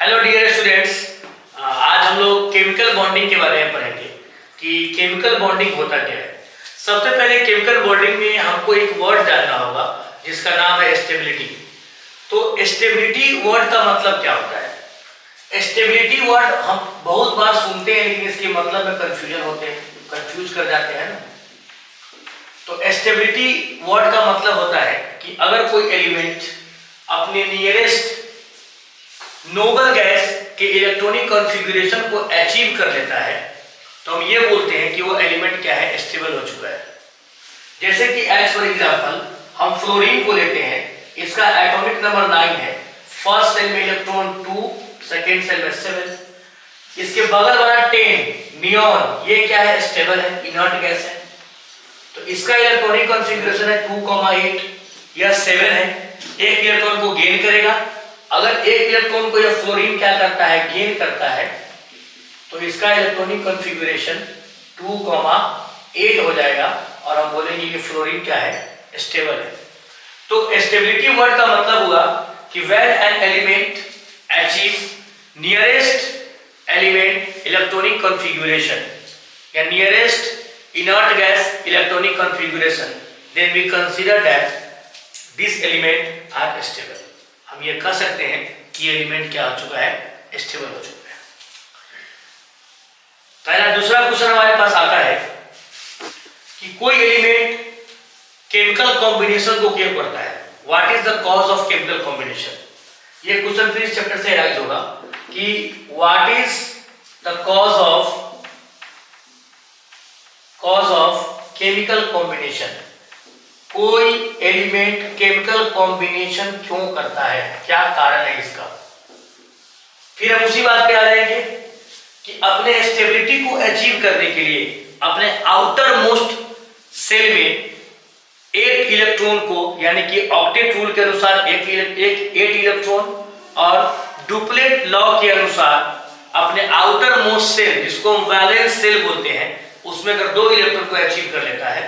Hello dear students, आज हम लोग केमिकल बॉन्डिंग के बारे में पढ़ेंगे कि केमिकल बॉन्डिंग होता क्या है। सबसे पहले केमिकल बॉन्डिंग में हमको एक वर्ड जानना होगा जिसका नाम है स्टेबिलिटी। तो स्टेबिलिटी वर्ड का मतलब क्या होता है? स्टेबिलिटी वर्ड हम बहुत बार सुनते हैं लेकिन इसके मतलब में कंफ्यूजन होते हैं, कंफ्यूज कर जाते हैं ना। तो स्टेबिलिटी वर्ड का मतलब होता है कि अगर कोई एलिमेंट अपने नियरेस्ट नोबल गैस के इलेक्ट्रॉनिक कॉन्फ़िगरेशन को अचीव कर लेता है तो हम ये बोलते हैं कि वो एलिमेंट क्या है, स्टेबल हो चुका है। जैसे कि एज फॉर एग्जांपल हम फ्लोरीन को लेते हैं, इसका एटॉमिक नंबर 9 है, फर्स्ट सेल में इलेक्ट्रॉन 2, सेकेंड सेल में 7। इसके बगल वाला 10 नियॉन, ये क्या है, स्टेबल है, इनर्ट गैस है। तो इसका इलेक्ट्रॉनिक कॉन्फ़िगरेशन है 2,8 या 7 है। एक इलेक्ट्रॉन को गेन करेगा। अगर एक इलेक्ट्रॉन को यह फ्लोरीन क्या करता है, गेन करता है, तो इसका इलेक्ट्रॉनिक कॉन्फ़िगरेशन 2,8 हो जाएगा और हम बोलेंगे कि फ्लोरीन क्या है, स्टेबल है। तो स्टेबिलिटी वर्ड का मतलब हुआ कि when an element achieve nearest element electronic configuration या nearest inert gas electronic configuration, then we consider that this element are stable. हम ये कह सकते हैं कि एलिमेंट क्या हो चुका है, स्टेबल हो चुका है। पहला दूसरा क्वेश्चन हमारे पास आता है कि कोई एलिमेंट केमिकल कॉम्बिनेशन को क्यों करता है, what is the cause of chemical combination. ये क्वेश्चन फिर इस चैप्टर से राइज होगा कि what is the cause of chemical combination. कोई एलिमेंट केमिकल कॉम्बिनेशन क्यों करता है, क्या कारण है इसका। फिर हम उसी बात पे आ जाएंगे कि अपने स्टेबिलिटी को अचीव करने के लिए अपने आउटर मोस्ट सेल में 8 इलेक्ट्रॉन को, यानी कि ऑक्टेट रूल के अनुसार 8 इलेक्ट्रॉन और डुप्लेट लॉ के अनुसार अपने आउटर मोस्ट सेल, जिसको हम वैलेंस सेल बोलते हैं, उसमें अगर 2 इलेक्ट्रॉन को अचीव कर लेता है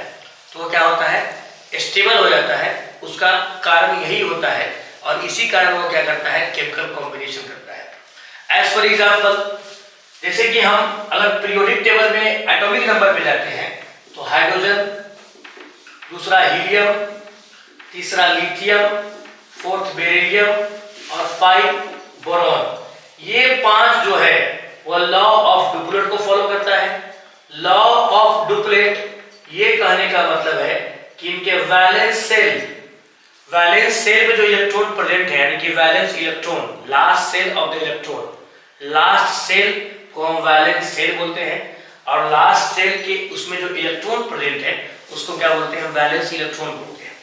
तो क्या होता है, स्टेबल हो जाता है। उसका कारण यही होता है और इसी कारण वो क्या करता है, केमिकल कॉम्बिनेशन करता है। एज फॉर एग्जांपल, जैसे कि हम अगर पीरियोडिक टेबल में एटॉमिक नंबर पे जाते हैं तो हाइड्रोजन, दूसरा हीलियम, तीसरा लिथियम, फोर्थ बेरिलियम और 5 बोरॉन, ये 5 जो है वो लॉ ऑफ डुप्लेट को फॉलो करता है। लॉ ऑफ डुप्लेट ये कहने का मतलब है कि इनके वैलेंस सेल में जो इलेक्ट्रॉन प्रेजेंट है, यानी कि valence electron, last shell of the electron, last shell को हम वैलेंस सेल बोलते हैं और लास्ट सेल के उसमें जो इलेक्ट्रॉन प्रेजेंट है उसको क्या बोलते हैं, वैलेंस इलेक्ट्रॉन बोलते हैं।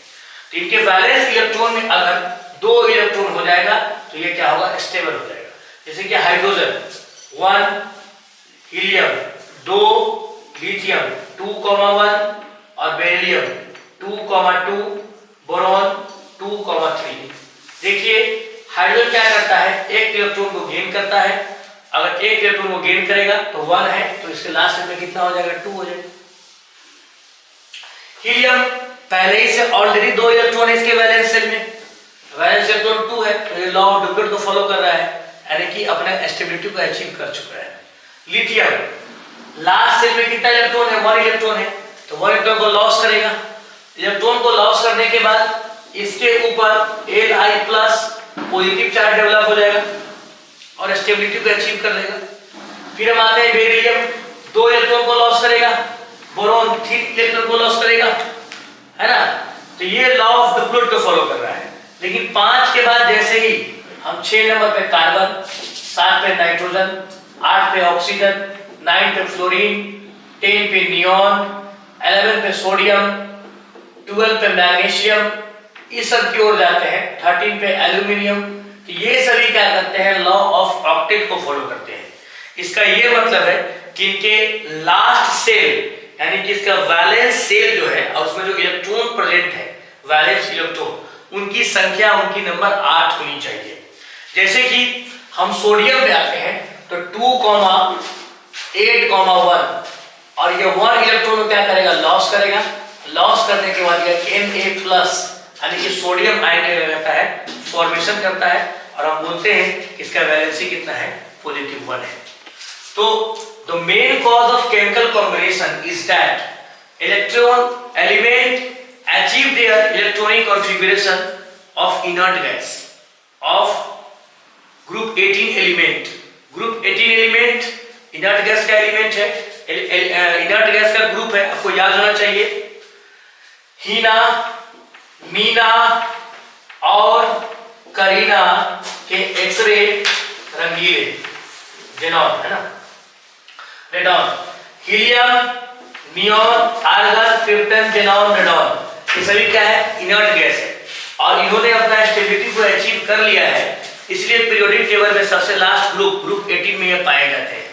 तो इनके वैलेंस इलेक्ट्रॉन में अगर 2 इलेक्ट्रॉन हो जाएगा तो ये क्या होगा, स्टेबल हो जाएगा। जैसे कि हाइड्रोजन 1, हीलियम 2, लिथियम 2,1 और बेरिलियम 2,2, बोरॉन 2,3। देखिए हाइड्रोजन क्या करता है, एक इलेक्ट्रॉन को गेन करता है। अगर एक इलेक्ट्रॉन को गेन करेगा तो 1 है, तो इसके लास्ट में कितना हो जाएगा, 2 हो जाएगा। हीलियम पहले ही से ऑलरेडी 2 इलेक्ट्रॉन है इसके वैलेंस सेल में, वैलेंस इलेक्ट्रॉन 2 है, तो ये लॉ ऑफ डुप्लेट को फॉलो कर रहा है, यानी कि अपने स्टेबिलिटी को अचीव कर चुका है। लिथियम लास्ट सेल में कितना इलेक्ट्रॉन है, 1 इलेक्ट्रॉन है, तो 1 इलेक्ट्रॉन को लॉस करेगा। इलेक्ट्रॉन को लॉस करने के बाद इसके ऊपर Li+ पॉजिटिव चार्ज डेवलप हो जाएगा और स्टेबिलिटी को अचीव कर लेगा। फिर हम आते हैं बेरिलियम, 2 इलेक्ट्रॉन को लॉस करेगा, बोरॉन 3 इलेक्ट्रॉन को लॉस करेगा, है ना। तो ये लॉ ऑफ डुप्लेट को फॉलो कर रहा है। लेकिन 5 के बाद जैसे ही हम 6 नंबर पे कार्बन, 7 पे नाइट्रोजन, 8 पे ऑक्सीजन, 9 पे फ्लोरीन, 10 पे नियॉन, 11 पे सोडियम, 12 पे मैग्नीशियम, इस सब की ओर जाते हैं, 13 पे एल्यूमिनियम। तो ये सभी क्या करते हैं, लॉ ऑफ ऑक्टेट को फॉलो करते हैं। इसका ये मतलब है कि इनके लास्ट सेल, यानी कि इसका वैलेंस सेल जो है और उसमें जो इलेक्ट्रॉन प्रेजेंट है, वैलेंस इलेक्ट्रॉन, उनकी संख्या, उनकी नंबर 8 होनी चाहिए। जैसे कि हम सोडियम पे आते हैं तो 2,8,1 और ये 1 इलेक्ट्रॉन क्या करेगा, लॉस करेगा। लॉस करने के बाद ये Na+, यानी कि सोडियम आयन रहता है, फॉर्मेशन करता है और हम बोलते हैं कि इसका वैलेंसी कितना है, +1 है। तो the main cause of chemical combination is that electron element achieve their electronic configuration of inert gas off group 18 element. Group 18 element inert gas का एलिमेंट है, इनर्ट गैस का ग्रुप है, आपको याद होना चाहिए। हीना, मीना और करीना के एक्सरे रंगीले, जेनॉन है ना, radon, helium, neon, argon, krypton, xenon, radon, ये सभी क्या है, इनर्ट गैस है और इन्होंने अपना स्टेबिलिटी को अचीव कर लिया है, इसलिए पीरियोडिक टेबल में सबसे लास्ट ग्रुप 18 में ये पाए जाते हैं।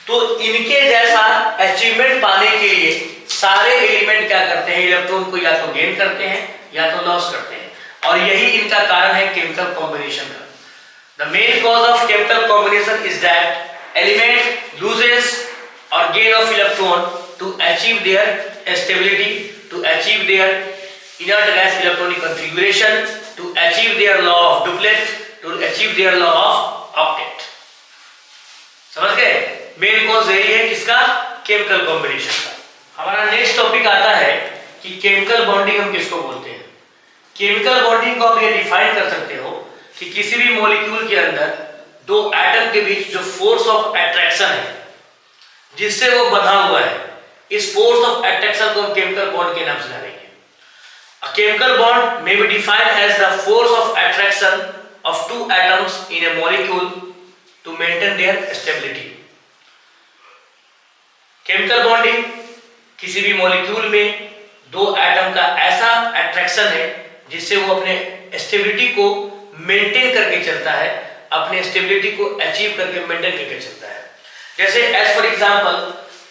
तो इनके जैसा अचीवमेंट पाने के लिए सारे एलिमेंट क्या करते हैं, इलेक्ट्रॉन को या तो गेन करते हैं या तो लॉस करते हैं, और यही इनका कारण है केमिकल कॉम्बिनेशन का। The main cause of chemical combination is that element loses और gain of electron to achieve their stability, to achieve their inert gas electronic configuration, to achieve their law of duplet, to achieve their law of octet। समझ गए? Main cause यही है किसका, chemical combination का। हमारा next topic आता है कि केमिकल बॉन्डिंग हम किसको बोलते हैं। केमिकल बॉन्डिंग को आप ये डिफाइन कर सकते हो कि किसी भी मॉलिक्यूल के अंदर दो एटम के बीच जो फोर्स ऑफ अट्रैक्शन है जिससे वो बंधा हुआ है, इस फोर्स ऑफ अट्रैक्शन को हम केमिकल बॉन्ड के नाम से जानेंगे। A chemical bond may be defined as the force of attraction of two atoms in a molecule to maintain their stability। Chemical bonding किसी भी मॉलिक्यूल में दो एटम का ऐसा अट्रैक्शन है जिससे वो अपने स्टेबिलिटी को मेंटेन करके चलता है, अपने स्टेबिलिटी को अचीव करके मेंटेन करके चलता है। जैसे एज फॉर एग्जांपल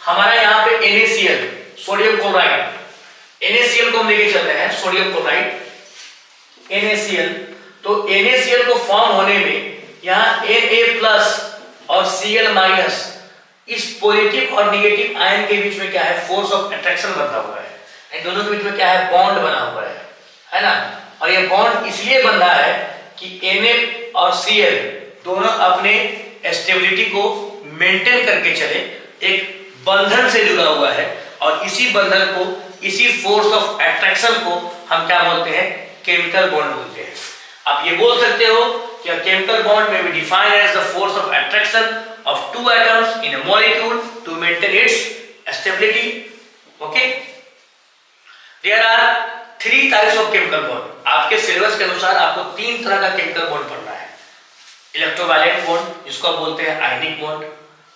हमारा यहाँ पे NaCl, सोडियम क्लोराइड, NaCl को हम लेके चल रहे हैं, सोडियम क्लोराइड NaCl। तो NaCl को फॉर्म होने में यहाँ Na+ और Cl- इस पॉजिटिव और नेगेटिव आयन के बीच में क्या है, फोर्स ऑफ अट्रैक्शन बना हुआ है, इन दोनों के बीच में क्या है, बॉन्ड बना हुआ है ना। और ये बॉन्ड इसलिए बंधा है कि Na और Cl दोनों अपने स्टेबिलिटी को मेंटेन करके चले, एक बंधन से जुड़ा हुआ है, और इसी बंधन को, इसी फोर्स ऑफ अट्रैक्शन को हम क्या बोलते हैं, केमिकल बॉन्ड बोलते हैं। आप ये बोल सकते हो कि a chemical bond may be defined as the force of attraction of two atoms in a molecule to maintain its stability। Okay? There are 3 types of chemical bond। आपके सिलेबस के अनुसार आपको 3 तरह का केमिकल बॉन्ड पढ़ना है। Electrovalent bond जिसको आप बोलते हैं आयनिक बॉन्ड,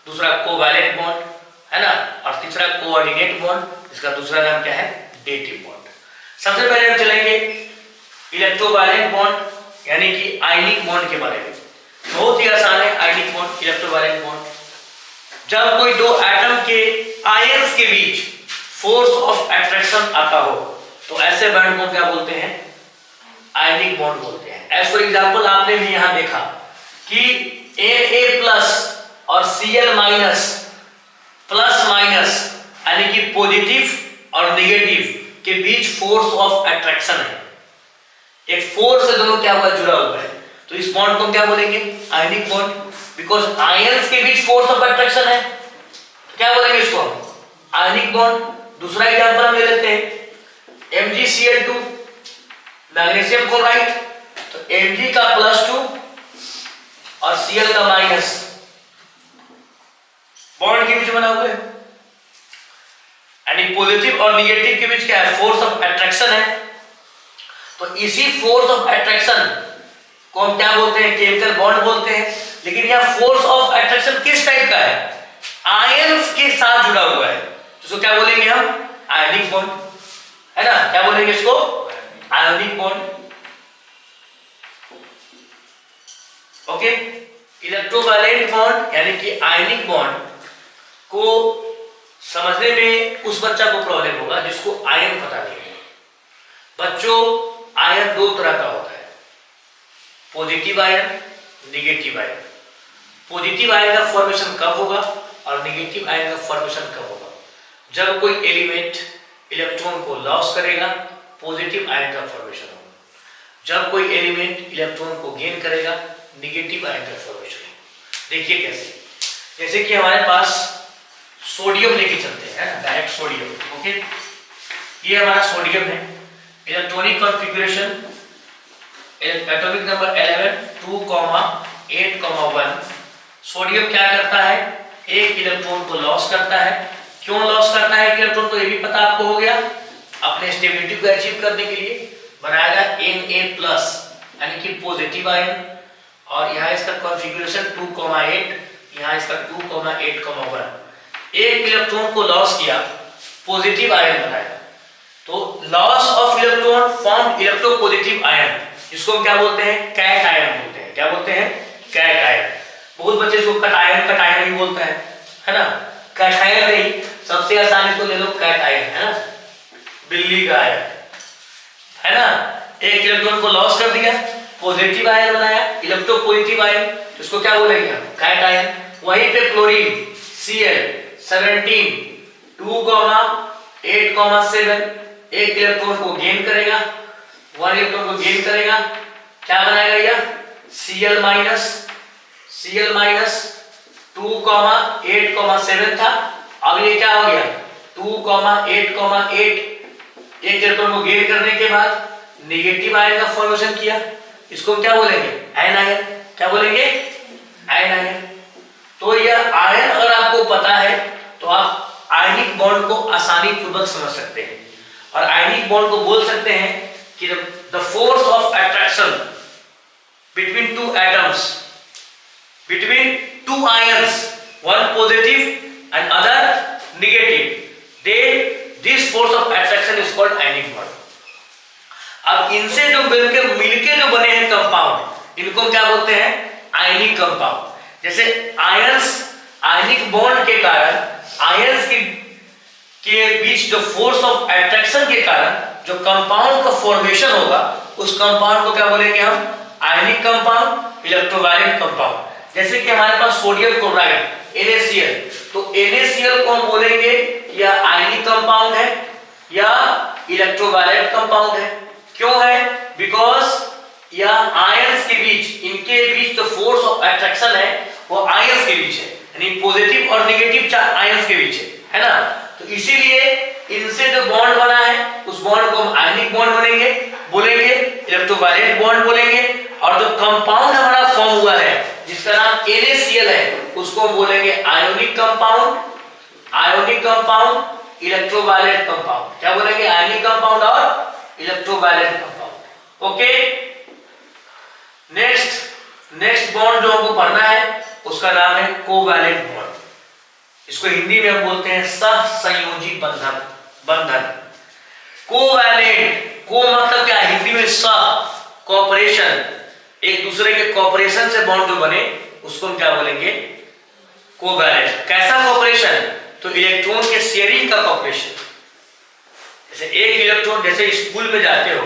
दूसरा कोवैलेंट बॉन्ड है ना, और तीसरा कोऑर्डिनेट बॉन्ड जिसका दूसरा नाम क्या है, डेटिव बॉन्ड। सबसे पहले हम चलेंगे इलेक्ट्रोवैलेंट बॉन्ड यानी कि आयनिक बॉन्ड के बारे में। बहुत ही आसान है आयनिक बॉन्ड, इलेक्ट्रोवैलेंट बॉन्ड। जब कोई दो एटम के आयंस के बीच फोर्स ऑफ अट्रैक्शन आता हो तो ऐसे बॉन्ड को क्या बोलते हैं, आयनिक बॉन्ड बोलते हैं। एज फॉर एग्जांपल आपने भी यहां देखा कि Na+ और Cl- प्लस माइनस यानी कि पॉजिटिव और नेगेटिव के बीच फोर्स ऑफ अट्रैक्शन है, एक फोर्स से दोनों क्या हुआ, जुड़ा हुआ है। तो इस बॉन्ड को क्या बोलेंगे, आयनिक बॉन्ड, बिकॉज आयंस के बीच फोर्स ऑफ अट्रैक्शन है, क्या बोलेंगे इसको, आयनिक बॉन्ड। दूसरा एग्जांपल हम ले लेते हैं MgCl2 मैग्नीशियम क्लोराइड, तो Mg का +2 और Cl का माइनस बॉन्ड के बीच बना हुआ है, यानी पॉजिटिव और नेगेटिव के बीच क्या है, फोर्स ऑफ अट्रैक्शन है। तो इसी फोर्स ऑफ अट्रैक्शन को हम क्या बोलते हैं, केमिकल बॉन्ड बोलते हैं। लेकिन यह फोर्स ऑफ अट्रैक्शन किस टाइप का है, आयंस के साथ जुड़ा हुआ है, तो क्या बोलेंगे हम, आयनिक बॉन्ड है ना, क्या बोलेंगे इसको, ionic bond. Okay, electrovalent bond यानी कि आयनिक बॉन्ड को समझने में उस बच्चा को प्रॉब्लम होगा जिसको आयन पता नहीं है। बच्चों, आयन 2 तरह का होता है, positive ion, negative ion. Positive ion का फॉर्मेशन कब होगा और नेगेटिव आयन का फॉर्मेशन कब होगा, जब कोई एलिमेंट इलेक्ट्रॉन को लॉस करेगा, पॉजिटिव आयन का फॉर्मेशन होगा। जब कोई एलिमेंट इलेक्ट्रॉन को गेन करेगा निगेटिव आयन का फॉर्मेशन। देखिए कैसे, जैसे कि हमारे पास सोडियम लेके चलते हैं ना, डायरेक्ट सोडियम। ओके, ये हमारा सोडियम है। Electronic configuration atomic number 11 2,8,1। Sodium क्या करता है, एक इलेक्ट्रॉन को लॉस करता है। क्यों लॉस करता है एक इलेक्ट्रॉन को, ये भी पता आपको हो गया। अपने स्टेबिलिटी को अचीव करने के लिए बनाएगा Na+, यानी कि पॉजिटिव आयन। और यहाँ इसका कॉन्फ़िगरेशन 2,8, यहाँ इसका 2,8,1। एक इलेक्ट्रॉन को लॉस किया, पॉजिटिव आयन बनाया, तो loss of electron form electropositive ion, जिसको हम क्या बोलते हैं, कैट आयन बोलते हैं। क्या बोलते हैं, कैट आयन। बहुत बच्चे इसको कटायन ही बोलते हैं, है ना। कैटायन नहीं, सबसे आसान इसको ले लो, कैट आयन, है ना, बिल्ली का आयन, है ना। एक इलेक्ट्रॉन को लॉस कर दिया, पॉजिटिव आयन बनाया, इलेक्ट्रोपॉजिटिव आयन, इसको क्या बोलेंगे हम, कैट आयन। वहीं पे क्लोरीन Cl17 2,8,7 एक इलेक्ट्रॉन को गेन करेगा, 1 इलेक्ट्रॉन को गेन करेगा, क्या बनाएगा यह Cl- 2,8,7 था। अब ये क्या हो गया 2,8,8। एक इलेक्ट्रॉन को गेन करने के बाद नेगेटिव आयन का फॉर्मेशन किया, इसको क्या बोलेंगे, एनायन। क्या बोलेंगे, एनायन। तो यह आयन अगर आपको पता है तो आप आयनिक बॉन्ड को आसानी पूर्वक समझ सकते हैं। और आयनिक बॉन्ड को बोल सकते हैं कि the force of attraction between two atoms, between two ions, one positive and other negative, this force of attraction is called ionic bond. अब इनसे जो मिलके जो बने हैं कंपाउंड, इनको क्या बोलते हैं, आयनिक कंपाउंड। जैसे आयंस, आयनिक बॉन्ड के कारण आयंस के बीच जो फोर्स ऑफ अट्रैक्शन के कारण जो कंपाउंड का फॉर्मेशन होगा, उस कंपाउंड को क्या बोलेंगे हम, आयनिक कंपाउंड, इलेक्ट्रोवायलेंट कंपाउंड। जैसे कि हमारे पास सोडियम क्लोराइड NaCl, तो NaCl को हम बोलेंगे या आयनिक कंपाउंड है या इलेक्ट्रोवायलेंट कंपाउंड है। क्यों है, बिकॉज यह आयंस के बीच, इनके बीच जो फोर्स ऑफ अट्रैक्शन है वो आयंस के बीच है, यानी पॉजिटिव और नेगेटिव चार्ज आयंस के बीच है ना। तो इसीलिए इनसे जो बॉन्ड बना है उस बॉन्ड को हम आयनिक बॉन्ड बोलेंगे, इलेक्ट्रोवायलेंट बॉन्ड बोलेंगे। और जो कंपाउंड हमारा फॉर्म हुआ है जिसका नाम NaCl है, उसको बोलेंगे आयोनिक कंपाउंड, इलेक्ट्रोवायलेंट कंपाउंड। क्या बोलेंगे, आयोनिक कंपाउंड और इलेक्ट्रोवायलेंट कंपाउंड। ओके, नेक्स्ट बॉन्ड जो हमको पढ़ना है उसका नाम है कोवैलेंट बॉन्ड। इसको हिंदी में हम बोलते हैं सहसंयोजी बंधन। कोवैलेंट, को मतलब क्या, हिंदी में सह, कोऑपरेशन, एक दूसरे के कोऑपरेशन से बॉन्ड जो बने उसको हम क्या बोलेंगे, कोवैलेंट। कैसा कोऑपरेशन, तो इलेक्ट्रॉन के शेयरिंग का कोऑपरेशन। जैसे एक इलेक्ट्रॉन, जैसे स्कूल में जाते हो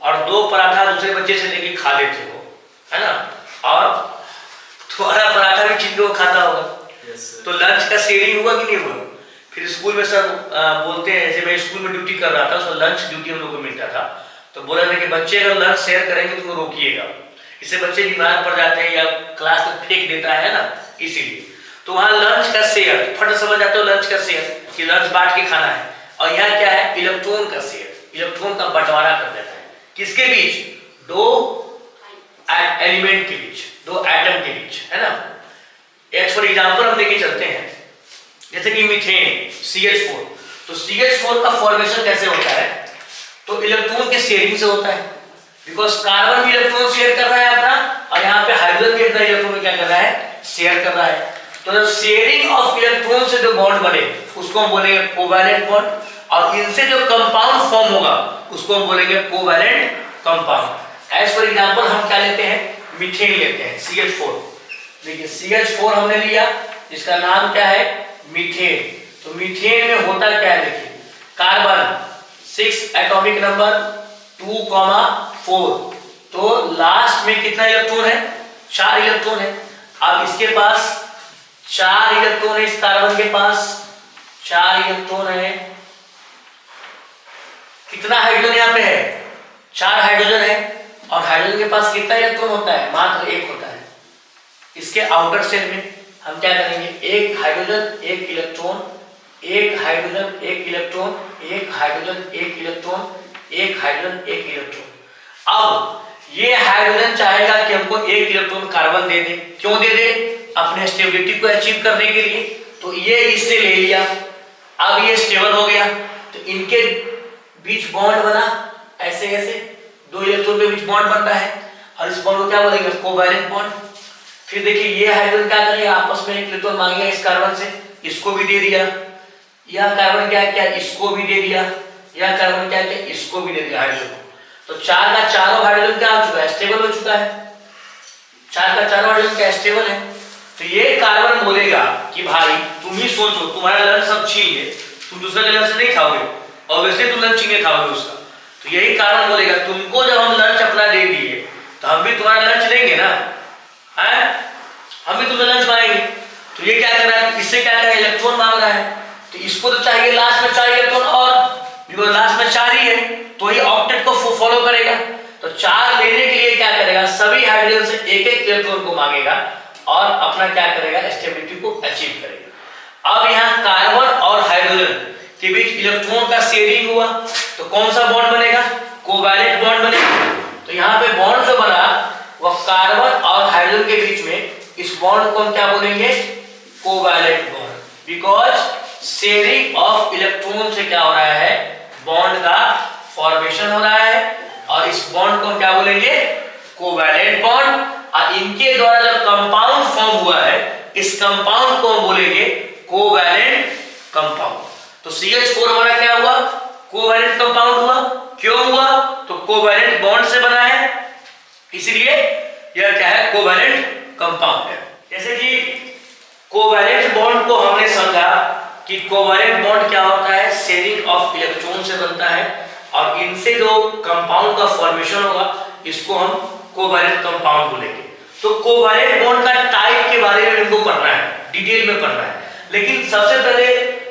और 2 पराठा दूसरे बच्चे से लेके खा लेते हो, है ना, और तुम्हारा पराठा भी चिंटू खाता होगा, तो लंच का शेयरिंग हुआ कि नहीं हुआ। फिर स्कूल में सर बोलते हैं, जैसे मैं स्कूल में ड्यूटी कर रहा था, तो लंच ड्यूटी हम लोग को मिलता था, तो बोला था कि बच्चे अगर लंच शेयर करेंगे तो रोकिएगा, इससे बच्चे बीमार पड़ जाते हैं या क्लास में फेंक देता है ना, इसीलिए। तो वहां लंच का शेयर, फट समझ जाते हो, लंच का शेयर कि लंच बांट के खाना है। और यहाँ क्या है, इलेक्ट्रॉन का शेयर, इलेक्ट्रॉन का बंटवारा कर देता है, किसके बीच, 2 एलिमेंट के बीच, 2 एटम के बीच, है ना। एक फॉर एग्जांपल हम लेके चलते हैं, जैसे कि मीथेन CH4, तो CH4 का फॉर्मेशन कैसे होता है, तो इलेक्ट्रॉन के शेयरिंग से होता है। बिकॉज कार्बन भी इलेक्ट्रॉन शेयर कर रहा है अपना, और यहाँ पे हाइड्रोजन भी अपना इलेक्ट्रॉन क्या कर रहा है, शेयर कर रहा है। तो शेयरिंग ऑफ इलेक्ट्रॉन से जो बॉन्ड बने उसको हम बोलेंगे कोवैलेंट बॉन्ड, और इनसे जो कंपाउंड फॉर्म होगा उसको हम बोलेंगे covalent compound. As for example हम क्या लेते हैं, मीथेन लेते हैं, CH4। देखिए CH4 हमने लिया, जिसका नाम क्या है, मीथेन। तो मीथेन में होता क्या है, देखिए कार्बन 6 एटॉमिक नंबर 2,4, तो लास्ट में कितना इलेक्ट्रॉन है, 4 इलेक्ट्रॉन है। अब इसके पास 4 इलेक्ट्रॉन है, इस कार्बन के पास 4 इलेक्ट्रॉन है। कितना हाइड्रोजन यहाँ पे है, 4 हाइड्रोजन है। और हाइड्रोजन के पास कितना इलेक्ट्रॉन होता है? मात्र एक होता है। इसके आउटर शेल में हम क्या करेंगे, एक हाइड्रोजन एक इलेक्ट्रॉन, एक हाइड्रोजन एक इलेक्ट्रॉन, एक हाइड्रोजन एक इलेक्ट्रॉन, एक हाइड्रोजन एक इलेक्ट्रॉन। अब ये हाइड्रोजन चाहेगा कि हमको एक इलेक्ट्रॉन कार्बन दे दे। क्यों दे दे? अपने स्टेबिलिटी को अचीव करने के लिए। तो ये इससे ले लिया, अब ये स्टेबल हो गया, तो इनके बीच बॉन्ड बना, ऐसे ऐसे दो इलेक्ट्रॉन के बीच बॉन्ड बनता है, और इस बॉन्ड को क्या बोलेंगे? Covalent bond. फिर देखिए ये हाइड्रोजन क्या करेगा, आपस में एक इलेक्ट्रॉन मांगेगा इस कार्बन से, इसको भी दे दिया। यह कार्बन क्या क्या, इसको भी दे दिया। यह कार्बन क्या क्या, इसको भी दे दिया हाइड्रोजन को। तो चार का चारों हाइड्रोजन क्या हो चुका है? स्टेबल हो चुका है। चार का चारों हाइड्रोजन क्या स्टेबल है। तो ये कार्बन बोलेगा कि भाई तुम ही सोचो, तुम्हारा लंच सब छीन है, तुम दूसरा का लंच नहीं खाओगे, ऑब्वियसली तुम लंच छीन के खाओगे उसका। तो यही कार्बन बोलेगा तुमको जब हम लंच अपना दे दिए तो हम भी तुम्हारा लंच लेंगे ना, है? हम भी तुम्हें लंच मांगेंगे। तो ये क्या कर रहा है, इससे क्या कर रहा है, इलेक्ट्रॉन मांग रहा है। तो इसको तो चाहिए लास्ट में 4 इलेक्ट्रॉन, और बिकॉज लास्ट में 4 ही है तो ये ऑक्टेट को फॉलो करेगा। तो 4 लेने के लिए क्या करेगा, सभी हाइड्रोजन से एक एक इलेक्ट्रॉन को मांगेगा और अपना क्या करेगा, स्टेबिलिटी को अचीव करेगा। अब यहाँ कार्बन और हाइड्रोजन के बीच इलेक्ट्रॉन का शेयरिंग हुआ, तो कौन सा बॉन्ड बनेगा? कोवैलेंट बॉन्ड बनेगा। तो यहाँ पे बॉन्ड जो बना वह कार्बन और हाइड्रोजन के बीच में, इस बॉन्ड को हम क्या बोलेंगे? Covalent bond. Because sharing of electron से क्या हो रहा है, बॉन्ड का फॉर्मेशन हो रहा है, और इस बॉन्ड को हम क्या बोलेंगे? Covalent bond. और इनके द्वारा जब कंपाउंड फॉर्म हुआ है, इस कंपाउंड को हम बोलेंगे कोवैलेंट कंपाउंड। तो CH4 हमारा क्या हुआ? कोवैलेंट कंपाउंड हुआ। क्यों हुआ? तो कोवैलेंट बॉन्ड से बना है, इसलिए यह क्या है, कोवैलेंट कंपाउंड है। जैसे कि कोवैलेंट बॉन्ड को हमने समझा कि कोवैलेंट बॉन्ड क्या होता है, शेयरिंग ऑफ इलेक्ट्रॉन से बनता है, और इनसे जो कंपाउंड का फॉर्मेशन होगा इसको हम कोवैलेंट कंपाउंड बोलेंगे। तो कोवैलेंट बॉन्ड का टाइप के बारे में हमको पढ़ना है, डिटेल में पढ़ना है। लेकिन सबसे पहले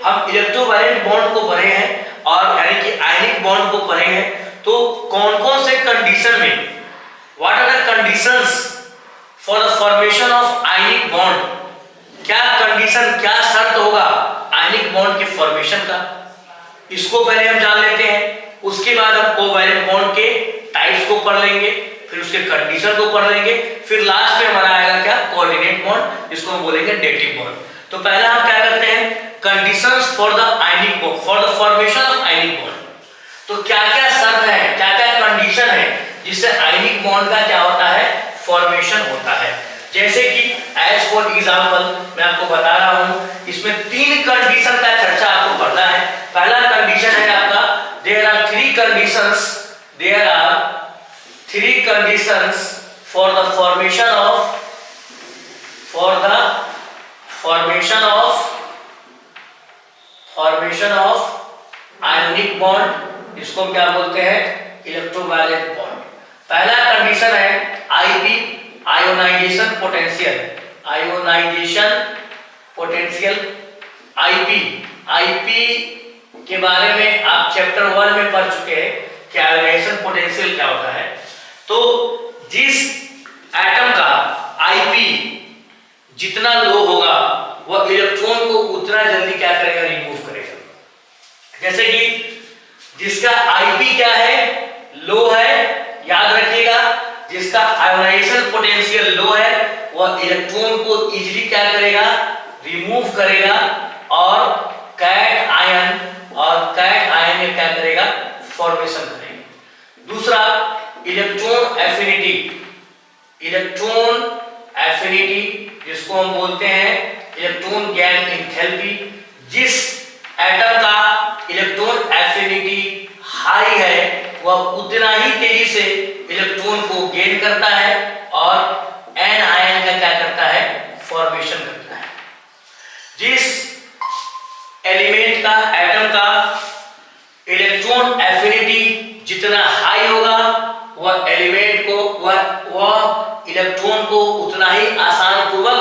हम इलेक्ट्रोवैलेंट बॉन्ड को पढ़े हैं, और यानी कि आयनिक बॉन्ड को पढ़े हैं। तो कौन कौन से कंडीशन में, what are the conditions for the formation of ionic bond, क्या कंडीशन, क्या शर्त होगा आयनिक बॉन्ड के फॉर्मेशन का, इसको पहले हम जान लेते हैं। उसके बाद हम कोवैलेंट बॉन्ड के टाइप्स को पढ़ लेंगे, फिर उसके कंडीशन को पढ़ लेंगे, फिर लास्ट में हमारा आएगा क्या, कोऑर्डिनेट बॉन्ड, जिसको हम बोलेंगे डेटिव बॉन्ड। तो पहला हम क्या करते हैं, conditions for the ionic bond, for the formation of ionic bond. तो क्या क्या शर्त है, क्या क्या कंडीशन है जिससे आयनिक बॉन्ड का क्या होता है, फॉर्मेशन होता है। जैसे कि एज फॉर एग्जांपल मैं आपको बता रहा हूं, इसमें 3 कंडीशन का चर्चा आपको पढ़ना है। पहला कंडीशन है आपका, there are 3 conditions, there are 3 conditions for the formation of ionic bond, इसको क्या बोलते हैं, इलेक्ट्रोवैलेंट बॉन्ड। पहला कंडीशन है IP, ionization potential, ionization potential. IP के बारे में आप चैप्टर 1 में पढ़ चुके हैं कि आयोनाइजेशन पोटेंशियल क्या होता है। तो जिस एटम का IP जितना लो होगा वह इलेक्ट्रॉन को उतना जल्दी क्या करेगा, रिमूव करेगा। जैसे कि जिसका IP क्या है, लो है, याद रखिएगा, जिसका आयोनाइजेशन पोटेंशियल लो है वह इलेक्ट्रॉन को इजीली क्या करेगा, रिमूव करेगा, और कैट आयन में क्या करेगा, फॉर्मेशन करेगा। दूसरा इलेक्ट्रॉन एफिनिटी, जिसको हम बोलते हैं इलेक्ट्रॉन गैन एंथैल्पी। जिस एटम का इलेक्ट्रॉन एफिनिटी हाई है वह उतना ही तेजी से इलेक्ट्रॉन को गेन करता है और एन आयन का क्या करता है, फॉर्मेशन करता है। जिस एलिमेंट का, एटम का इलेक्ट्रॉन एफिनिटी जितना हाई होगा वह एलिमेंट को, वह इलेक्ट्रॉन को उतना ही आसान पूर्वक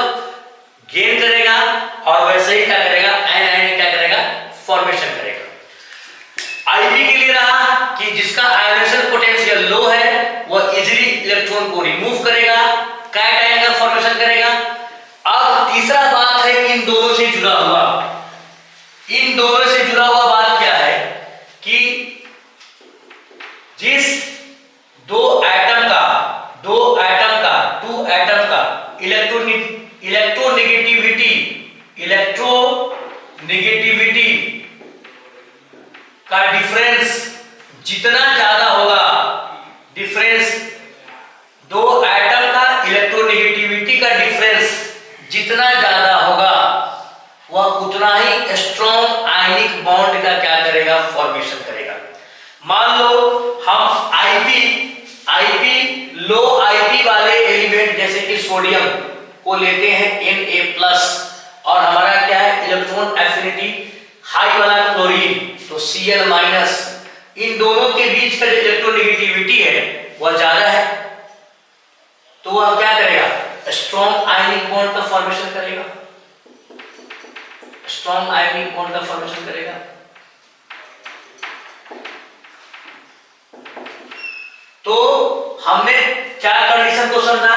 गेन करेगा, और वैसे ही क्या करेगा, एन आयन क्या करेगा, फॉर्मेशन करेगा। आईपी के लिए रहा कि जिसका आयोनाइजेशन पोटेंशियल लो है वह इजीली तीसरा बात है इन दोनों से जुड़ा हुआ, इन दोनों से जुड़ा हुआ बात क्या है कि जिस दो एटम का टू एटम का इलेक्ट्रोनेगेटिविटी का डिफरेंस जितना ज्यादा होगा, डिफरेंस दो एटम का इलेक्ट्रोनेगेटिविटी का डिफरेंस जितना ज्यादा होगा वह उतना ही स्ट्रॉन्ग आयनिक बॉन्ड का क्या करेगा, फॉर्मेशन करेगा। मान लो हम आईपी लो आईपी वाले एलिमेंट जैसे कि सोडियम को लेते हैं Na+ और हमारा क्या है इलेक्ट्रॉन एफिनिटी हाई वाला क्लोरीन तो Cl-, इन दोनों के बीच का जो इलेक्ट्रोनेगेटिविटी है वह ज्यादा है तो वह क्या करेगा, स्ट्रॉन्ग आयनिक बॉन्ड का फॉर्मेशन करेगा, स्ट्रॉन्ग आयनिक बॉन्ड का फॉर्मेशन करेगा। तो हमने क्या कंडीशन को समझा,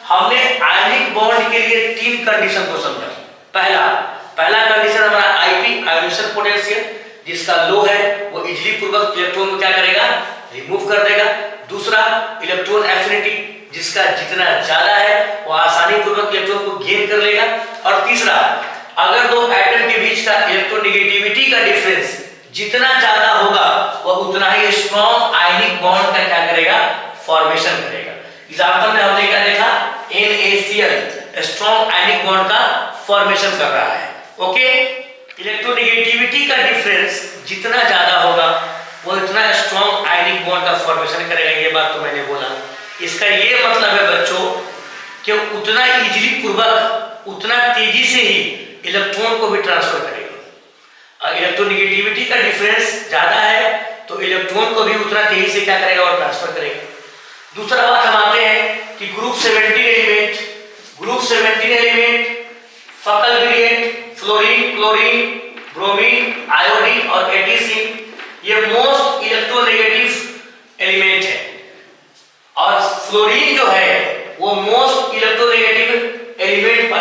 हमने आयनिक बॉन्ड के लिए 3 कंडीशन को समझा। पहला कंडीशन हमारा आईपी आयोनेशन पोटेंशियल जिसका लो है वो इजीली पूर्वक इलेक्ट्रॉन को क्या करेगा, रिमूव कर देगा। दूसरा इलेक्ट्रॉन एफिनिटी जिसका जितना ज्यादा है वो आसानी पूर्वक इलेक्ट्रॉन को गेन कर लेगा। और तीसरा अगर दो एटम के बीच का इलेक्ट्रोनेगेटिविटी का डिफरेंस जितना ज्यादा होगा वह उतना ही स्ट्रॉन्ग आयनिक बॉन्ड का क्या करेगा, फॉर्मेशन करेगा। एग्जांपल में हमने क्या देखा, NaCl स्ट्रॉन्ग आयनिक बॉन्ड का फॉर्मेशन कर रहा है। ओके, इलेक्ट्रोनेगेटिविटी का डिफरेंस जितना ज्यादा होगा वो इतना स्ट्रॉन्ग आयनिक बॉन्ड का फॉर्मेशन करेगा, ये बात तो मैंने बोला। इसका ये मतलब है बच्चों कि उतना इजीली पूर्वक उतना तेजी से ही इलेक्ट्रॉन को भी ट्रांसफर करेगा। इलेक्ट्रोनेगेटिविटी का डिफरेंस ज्यादा है तो इलेक्ट्रॉन को भी उतना तेजी से क्या करेगा और ट्रांसफर करेगा। दूसरा बात हम आते हैं कि ग्रुप 17 एलिमेंट फकल ग्रेडिएंट फ्लोरीन, क्लोरीन, ब्रोमीन, आयोडीन और एडिसिन ये मोस्ट इलेक्ट्रोनेगेटिव एलिमेंट है और फ्लोरीन जो है वो मोस्ट इलेक्ट्रोनेगेटिव एलिमेंट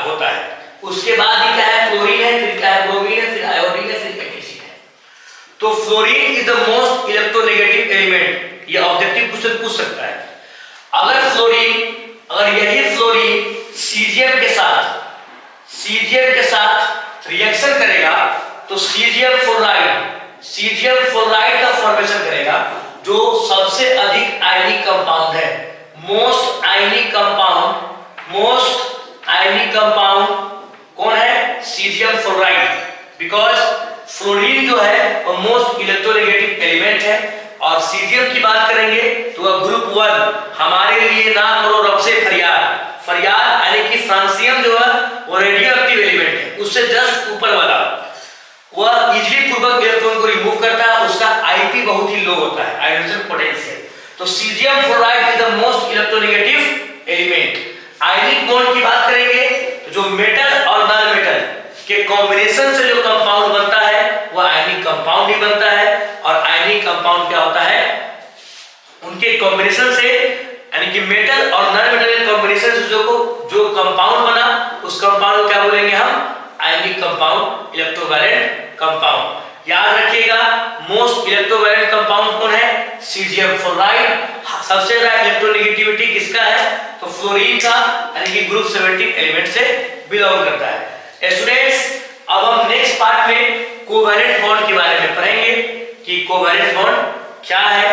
होता है। उसके बाद ही क्या है, फ्लोरीन है, फिर क्या है, ब्रोमीन है, फिर आयोडीन है, फिर एडिसिन है। तो fluorine is the most electronegative element, ये ऑब्जेक्टिव क्वेश्चन पूछ सकता है। अगर यही फ्लोरीन सीजियम के साथ रिएक्शन करेगा तो सीजियम फ्लोराइड का फॉर्मेशन करेगा जो सबसे अधिक आयनिक कंपाउंड है। मोस्ट आयनिक कंपाउंड कौन है, सीजियम फ्लोराइड, बिकॉज फ्लोरीन जो है वो मोस्ट इलेक्ट्रोनेगेटिव एलिमेंट है। और सीजियम की बात करेंगे तो वह ग्रुप 1 हमारे लिए ना करो रब से फरियाद यानी कि फ्रांसियम जो है वो रेडियो एक्टिव एलिमेंट है, उससे जस्ट ऊपर वाला वह इजीली पूर्वक इलेक्ट्रॉन को रिमूव करता है, उसका आईपी बहुत ही लो होता है, आयोनेशन पोटेंशियल। तो caesium fluoride is the most electronegative element. Ionic bond की बात करेंगे तो जो मेटल और नॉन मेटल के कॉम्बिनेशन से जो कंपाउंड बनता है वह आयनिक कंपाउंड ही बनता है। और आयनिक कंपाउंड क्या होता है, उनके कॉम्बिनेशन से यानी कि मेटल और नॉन मेटल के कॉम्बिनेशन से जो कंपाउंड बना उस कंपाउंड को क्या बोलेंगे हम, आयनिक कंपाउंड, इलेक्ट्रोवैलेंट कंपाउंड। याद रखिएगा मोस्ट इलेक्ट्रोवैलेंट कंपाउंड कौन है, सीजियम फ्लोराइड। सबसे ज्यादा इलेक्ट्रोनेगेटिविटी किसका है, तो फ्लोरीन का, यानी कि ग्रुप 17 एलिमेंट से बिलोंग करता है। स्टूडेंट्स अब हम नेक्स्ट पार्ट में कोवैलेंट बॉन्ड के बारे में पढ़ेंगे कि कोवैलेंट बॉन्ड क्या है